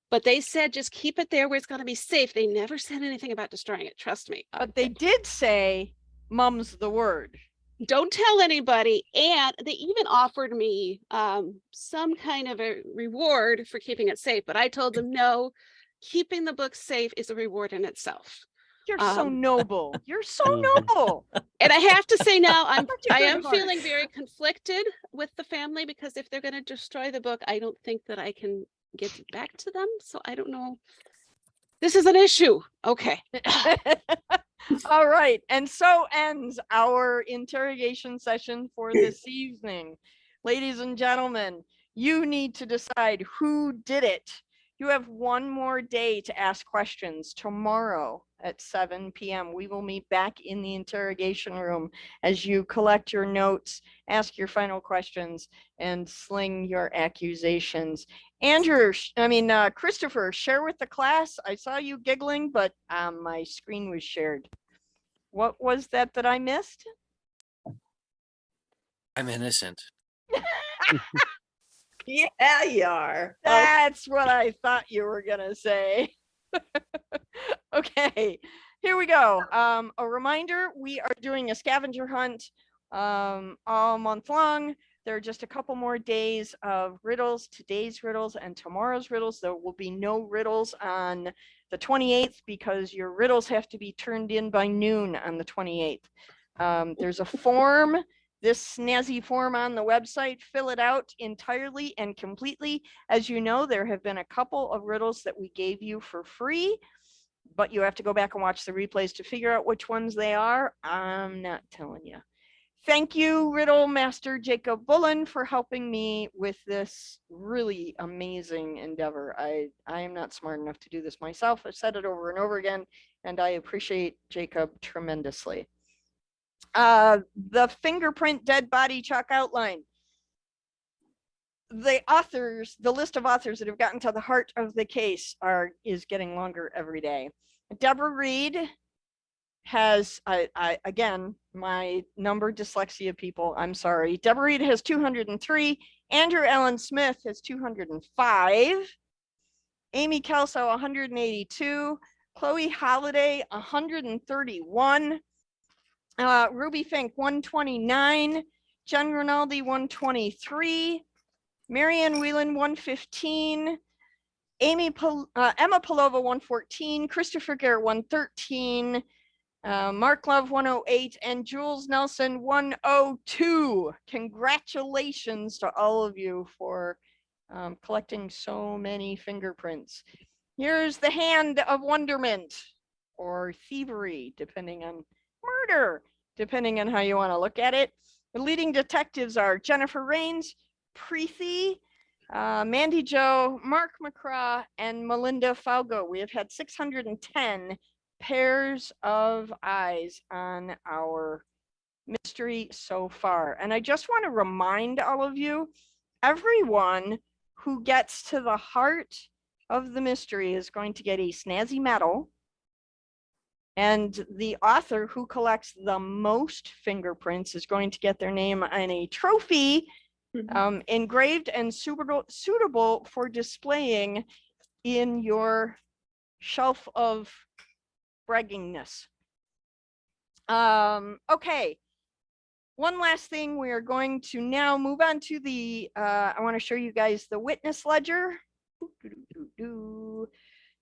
But they said just keep it there where it's going to be safe. They never said anything about destroying it. Trust me. But they did say, "Mum's the word." Don't tell anybody. And they even offered me some kind of a reward for keeping it safe. But I told them, no, keeping the book safe is a reward in itself. You're so noble. You're so Mhm. noble. And I have to say now, Such a I good am heart. feeling very conflicted with the family, because if they're going to destroy the book, I don't think that I can get it back to them. So I don't know. This is an issue. Okay. All right. And so ends our interrogation session for this evening. Ladies and gentlemen, you need to decide who did it. You have one more day to ask questions. Tomorrow at 7 p.m. we will meet back in the interrogation room as you collect your notes, ask your final questions, and sling your accusations. Andrew, Christopher, share with the class. I saw you giggling, but my screen was shared. What was that I missed? I'm innocent. Yeah, you are. That's what I thought you were gonna say. Okay, here we go. A reminder, we are doing a scavenger hunt all month long. There are just a couple more days of riddles, today's riddles and tomorrow's riddles. There will be no riddles on the 28th because your riddles have to be turned in by noon on the 28th. There's a form, this snazzy form on the website. Fill it out entirely and completely. As you know, there have been a couple of riddles that we gave you for free, but you have to go back and watch the replays to figure out which ones they are. I'm not telling you. Thank you, Riddle Master Jacob Bullen, for helping me with this really amazing endeavor. I am not smart enough to do this myself. I've said it over and over again, and I appreciate Jacob tremendously. The fingerprint dead body chalk outline. The authors, the list of authors that have gotten to the heart of the case is getting longer every day. Deborah Reed has, again, my number dyslexia people, I'm sorry. Deborah Reed has 203. Andrew Allen Smith has 205. Amy Kelso, 182. Chloe Holiday, 131. Ruby Fink, 129. Jen Rinaldi, 123. Marianne Whelan, 115. Emma Palova, 114. Christopher Garrett, 113. Mark Love, 108. And Jules Nelson, 102. Congratulations to all of you for collecting so many fingerprints. Here's the hand of wonderment, or thievery, depending on murder, depending on how you want to look at it. The leading detectives are Jennifer Rains, Preethi, Mandy Jo, Mark McCraw, and Melinda Falgoust. We have had 610 pairs of eyes on our mystery so far. And I just want to remind all of you, everyone who gets to the heart of the mystery is going to get a snazzy medal. And the author who collects the most fingerprints is going to get their name on a trophy, engraved and suitable for displaying in your shelf of braggingness. Okay. One last thing, we are going to now move on to the, I want to show you guys the witness ledger.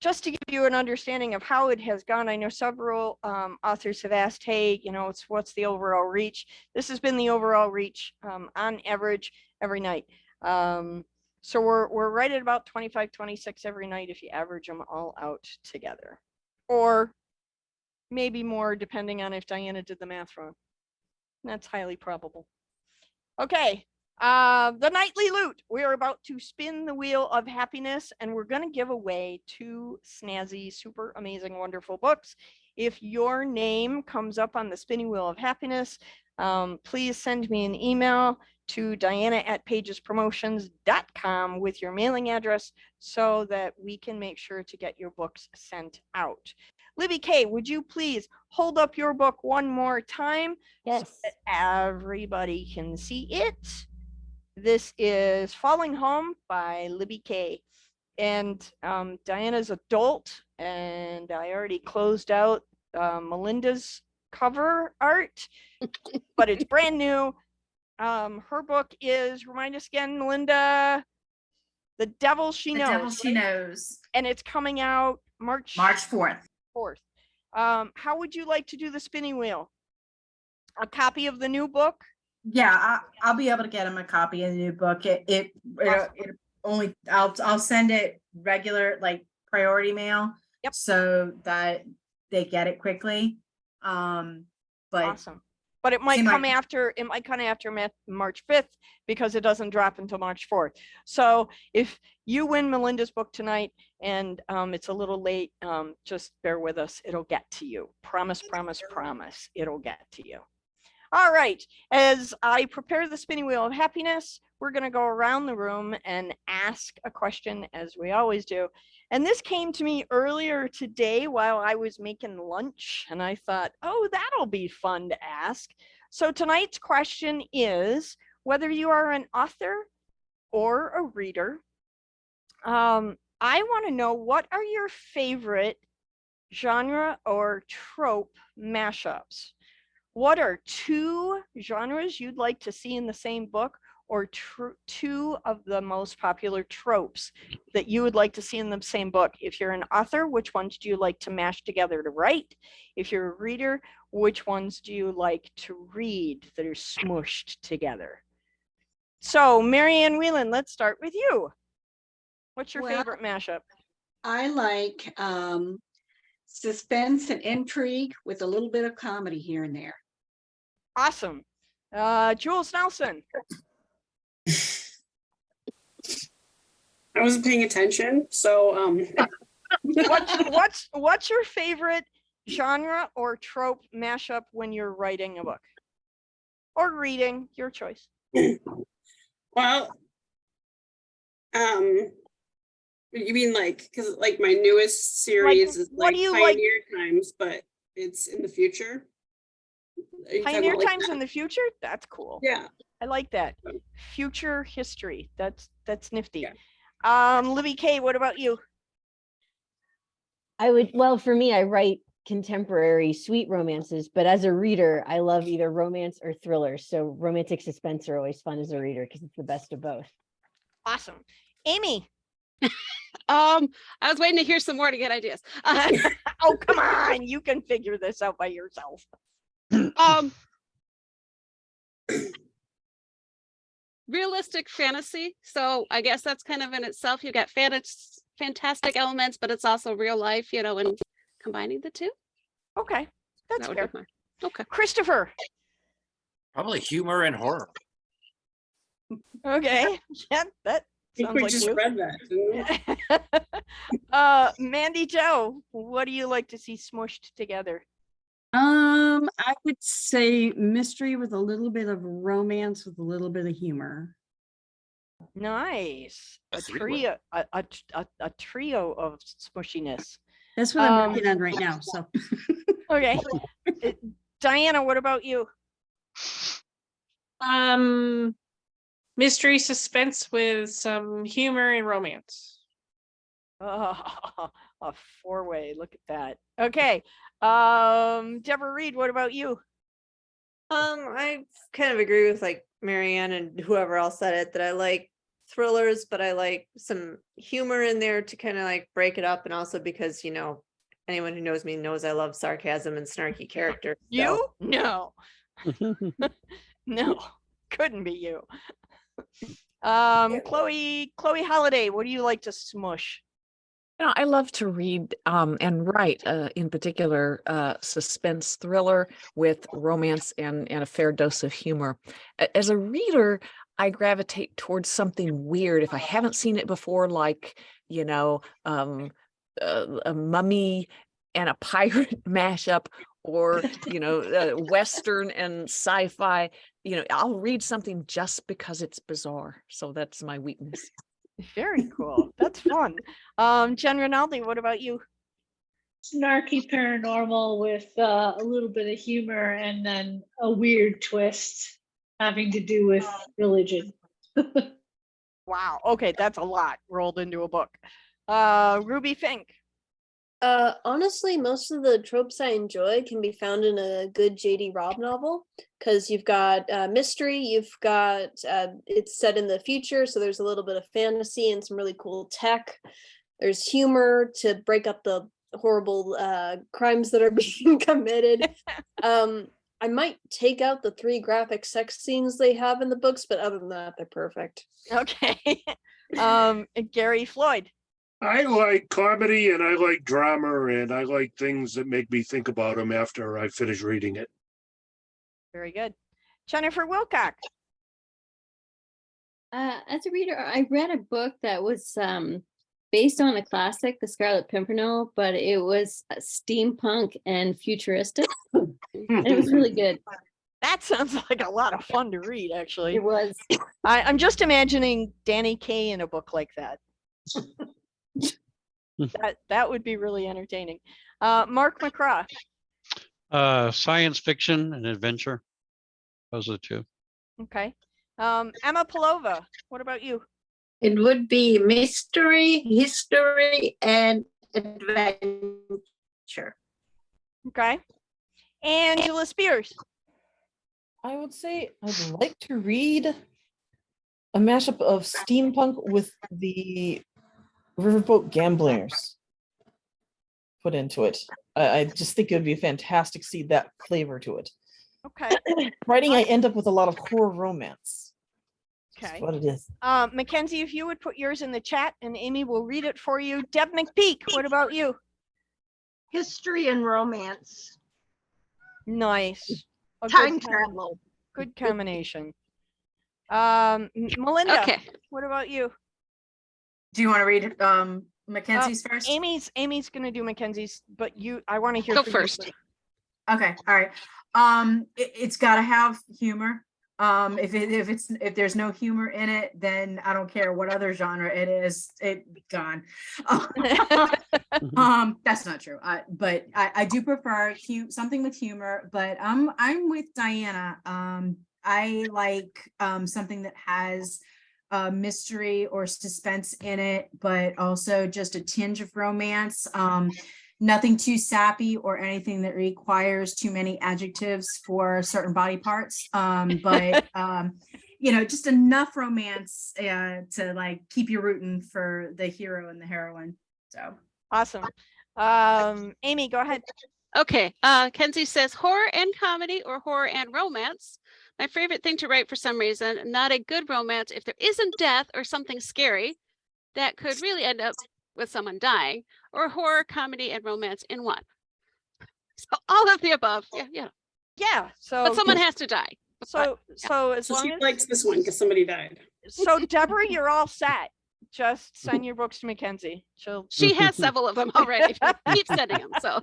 Just to give you an understanding of how it has gone. I know several authors have asked, hey, you know, what's the overall reach? This has been the overall reach on average every night. So we're right at about 25, 26 every night if you average them all out together. Or maybe more depending on if Diana did the math wrong. That's highly probable. Okay, the nightly loot. We are about to spin the wheel of happiness, and we're going to give away 2 snazzy, super amazing, wonderful books. If your name comes up on the spinning wheel of happiness, please send me an email to diana@pagespromotions.com with your mailing address so that we can make sure to get your books sent out. Libby K, would you please hold up your book one more time? Yes. So that everybody can see it. This is Falling Home by Libby K. And Diana's adult, and I already closed out Melinda's cover art, but it's brand new. Her book is, remind us again, Melinda, The Devil She The Knows. Devil She Knows. And it's coming out March 4th. 4th. How would you like to do the spinning wheel? A copy of the new book? Yeah, I'll be able to get him a copy of the new book. It only I'll send it regular, like, priority mail. Yep. So that they get it quickly. But awesome. But it might come after March 5th because it doesn't drop until March 4th. So if you win Melinda's book tonight and it's a little late, just bear with us. It'll get to you. Promise, promise, promise. It'll get to you. All right. As I prepare the spinning wheel of happiness, we're going to go around the room and ask a question as we always do. And this came to me earlier today while I was making lunch, and I thought, oh, that'll be fun to ask. So tonight's question is whether you are an author or a reader. I want to know, what are your favorite genre or trope mashups? What are 2 genres you'd like to see in the same book, or 2 of the most popular tropes that you would like to see in the same book? If you're an author, which ones do you like to mash together to write? If you're a reader, which ones do you like to read that are smooshed together? So, Marianne Whelan, let's start with you. What's your favorite mashup? I like suspense and intrigue with a little bit of comedy here and there. Awesome. Jules Nelson. I wasn't paying attention, so what's your favorite genre or trope mashup when you're writing a book or reading? Your choice. Well, you mean like, because like my newest series is like Pioneer Times, but it's in the future. Pioneer Times in the future? That's cool. Yeah, I like that. Future history. That's nifty. Yeah. Libby K, what about you? Well, for me, I write contemporary sweet romances, but as a reader, I love either romance or thriller. So romantic suspense are always fun as a reader because it's the best of both. Awesome. Amy. I was waiting to hear some more to get ideas. Oh, come on. You can figure this out by yourself. Realistic fantasy. So I guess that's kind of in itself. You got fantastic elements, but it's also real life, and combining the two. Okay. That's fair. Okay. Christopher. Probably humor and horror. Okay. Yeah, that sounds we like just you. read that. Mandy Joe, what do you like to see smushed together? I would say mystery with a little bit of romance with a little bit of humor. Nice. A trio of smushiness. That's what I'm working on right now. So okay. Diana, what about you? Mystery suspense with some humor and romance. Oh, a 4-way. Look at that. Okay. Deborah Reed, what about you? I kind of agree with like Marianne and whoever else said it, that I like thrillers, but I like some humor in there to kind of like break it up, and also because anyone who knows me knows I love sarcasm and snarky characters. You? No. No, couldn't be you. Chloe Holiday, what do you like to smush? I love to read and write, in particular, suspense thriller with romance and a fair dose of humor. As a reader, I gravitate towards something weird. If I haven't seen it before, like, a mummy and a pirate mashup, or, Western and sci-fi, I'll read something just because it's bizarre. So that's my weakness. Very cool. That's fun. Jen Rinaldi, what about you? Snarky paranormal with a little bit of humor and then a weird twist having to do with religion. Wow. Okay, that's a lot rolled into a book. Ruby Fink. Honestly, most of the tropes I enjoy can be found in a good J.D. Robb novel, because you've got mystery, you've got it's set in the future, so there's a little bit of fantasy and some really cool tech. There's humor to break up the horrible crimes that are being committed. I might take out the 3 graphic sex scenes they have in the books, but other than that, they're perfect. Okay. Gary Floyd. I like comedy and I like drama and I like things that make me think about them after I finish reading it. Very good. Jennifer Wilcock. As a reader, I read a book that was based on a classic, The Scarlet Pimpernel, but it was steampunk and futuristic. And it was really good. That sounds like a lot of fun to read, actually. It was. I'm just imagining Danny Kaye in a book like that. That would be really entertaining. Mark McCraw. Science fiction and adventure. Those are the 2. Okay. Emma Palova, what about you? It would be mystery, history, and adventure. Okay. Angela Spears. I would say I'd like to read a mashup of steampunk with the riverboat gamblers put into it. I just think it would be fantastic to see that flavor to it. Okay. Writing, I end up with a lot of horror romance. Okay. That's what it is. Mackenzie, if you would put yours in the chat and Amy will read it for you. Deb McPeak, what about you? History and romance. Nice. A Time good travel. Good combination. Melinda, Okay. what about you? Do you want to read Mackenzie's first? Amy's gonna do Mackenzie's, but I want to hear Go from first. you. Okay, all right. It's got to have humor. If there's no humor in it, then I don't care what other genre it is. It gone. That's not true. But I do prefer something with humor. But I'm with Diana. I like something that has mystery or suspense in it, but also just a tinge of romance. Nothing too sappy or anything that requires too many adjectives for certain body parts. But just enough romance to like keep you rooting for the hero and the heroine. So awesome. Amy, go ahead. Okay. Kenzie says horror and comedy or horror and romance. My favorite thing to write for some reason, not a good romance if there isn't death or something scary that could really end up with someone dying, or horror, comedy, and romance in one. So all of the above. Yeah. So but someone has to die. So as So long she as likes this one because somebody died. so Deborah, you're all set. Just send your books to Mackenzie. She has several of them already. Keep sending them. So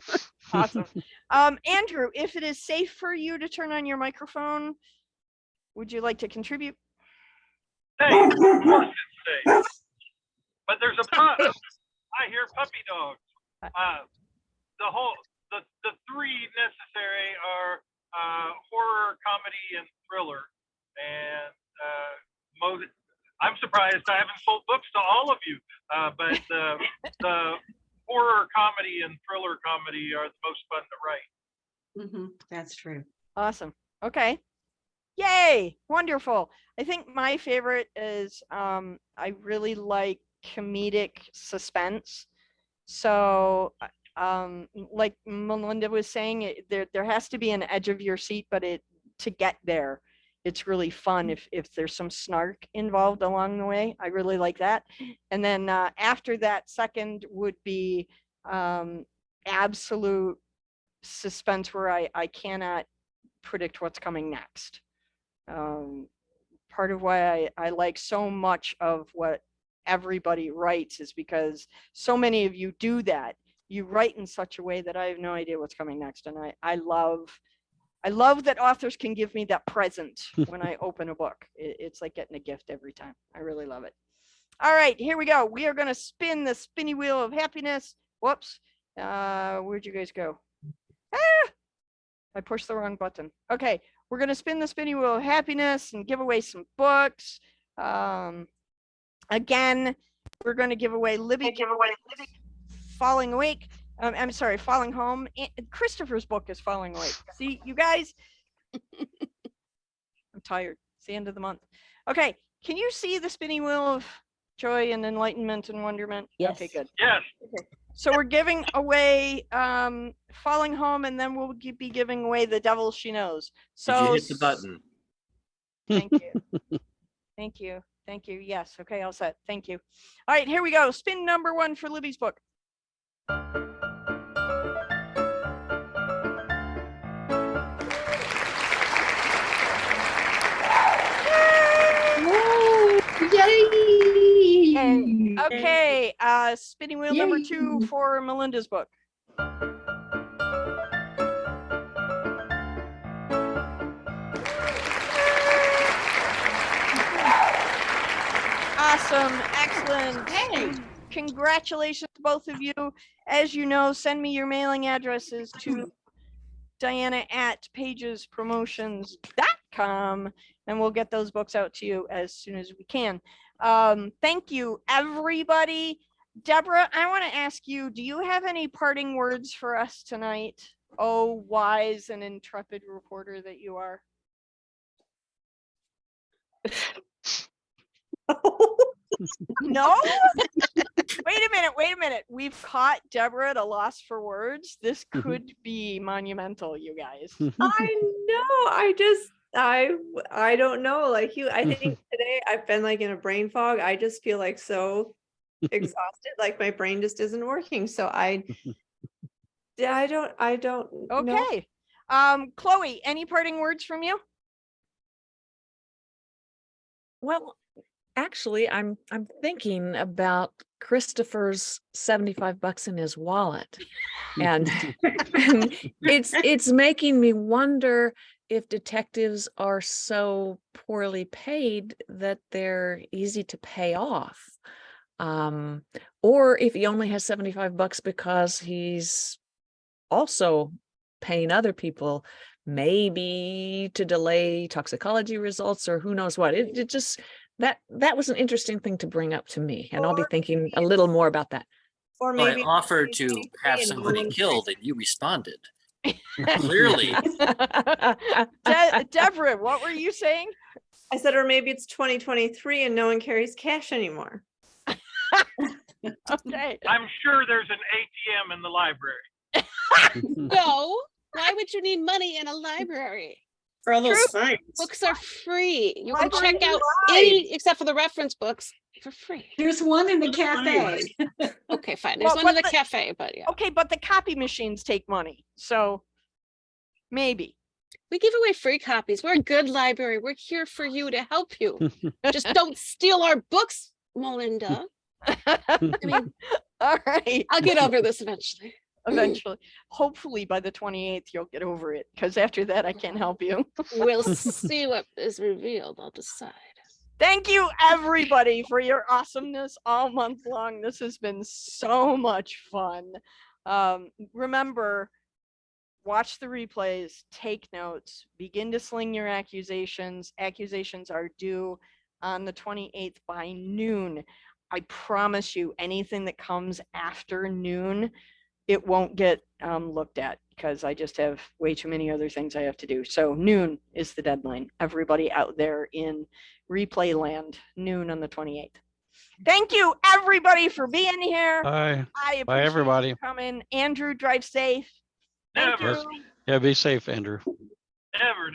awesome. Andrew, if it is safe for you to turn on your microphone, would you like to contribute? Hey, of course it's safe. But there's a problem. I hear puppy dogs. The 3 necessary are horror, comedy, and thriller. And I'm surprised I haven't sold books to all of you. But the horror, comedy, and thriller comedy are the most fun to write. That's true. Awesome. Okay. Yay. Wonderful. I think my favorite is I really like comedic suspense. So like Melinda was saying, there has to be an edge of your seat, but to get there, it's really fun if there's some snark involved along the way. I really like that. And then after that, second would be absolute suspense where I cannot predict what's coming next. Part of why I like so much of what everybody writes is because so many of you do that. You write in such a way that I have no idea what's coming next. And I love that authors can give me that present when I open a book. It's like getting a gift every time. I really love it. All right, here we go. We are going to spin the spinny wheel of happiness. Whoops. Where'd you guys go? I pushed the wrong button. Okay, we're going to spin the spinny wheel of happiness and give away some books. Again, we're going to give away Libby Falling Awake. I'm sorry, Falling Home. Christopher's book is Falling Awake. See, you guys, I'm tired. It's the end of the month. Okay, can you see the spinning wheel of joy and enlightenment and wonderment? Yes. Okay, good. Yes. Okay. So we're giving away Falling Home, and then we'll be giving away The Devil She Knows. So Did you hit the button? Thank you. Thank you. Thank you. Yes. Okay, all set. Thank you. All right, here we go. Spin number 1 for Libby's book. Yay! And, okay, spinning wheel number 2 for Melinda's book. Awesome, excellent. Hey, congratulations, both of you. As you know, send me your mailing addresses to diana@pagespromotions.com, and we'll get those books out to you as soon as we can. Thank you, everybody. Deborah, I want to ask you, do you have any parting words for us tonight? Oh, wise and intrepid reporter that you are. No? Wait a minute. We've caught Deborah at a loss for words. This could be monumental, you guys. I know. I don't know. Like you, I think today I've been like in a brain fog. I just feel like so exhausted. Like my brain just isn't working. So I don't know. Okay. Chloe, any parting words from you? Well, actually, I'm thinking about Christopher's $75 in his wallet, and it's making me wonder if detectives are so poorly paid that they're easy to pay off, or if he only has $75 because he's also paying other people, maybe to delay toxicology results, or who knows what. It just that was an interesting thing to bring up to me, and I'll be thinking a little more about that. Or Well, maybe I offered to have somebody killed, and you responded. Clearly. Deborah, what were you saying? I said, or maybe it's 2023 and no one carries cash anymore. Okay. I'm sure there's an ATM in the library. No, why would you need money in a library? For all those fines. Books are free. You can Library check out Live. any, except for the reference books, for free. There's one in the cafe. Okay, fine. There's Well, one in but the cafe, but yeah. Okay, but the copy machines take money, so maybe. We give away free copies. We're a good library. We're here for you to help you. Just don't steal our books, Melinda. I mean, All right. I'll get over this eventually. Eventually. Hopefully by the 28th, you'll get over it, because after that, I can't help you. We'll see what is revealed. I'll decide. Thank you, everybody, for your awesomeness all month long. This has been so much fun. Remember, watch the replays, take notes, begin to sling your accusations. Accusations are due on the 28th by noon. I promise you, anything that comes after noon, it won't get looked at, because I just have way too many other things I have to do. So noon is the deadline. Everybody out there in replay land, noon on the 28th. Thank you, everybody, for being here. Bye. I appreciate Bye, everybody. you coming. Andrew, drive safe. Thank Never. you. Yeah, be safe, Andrew. Never.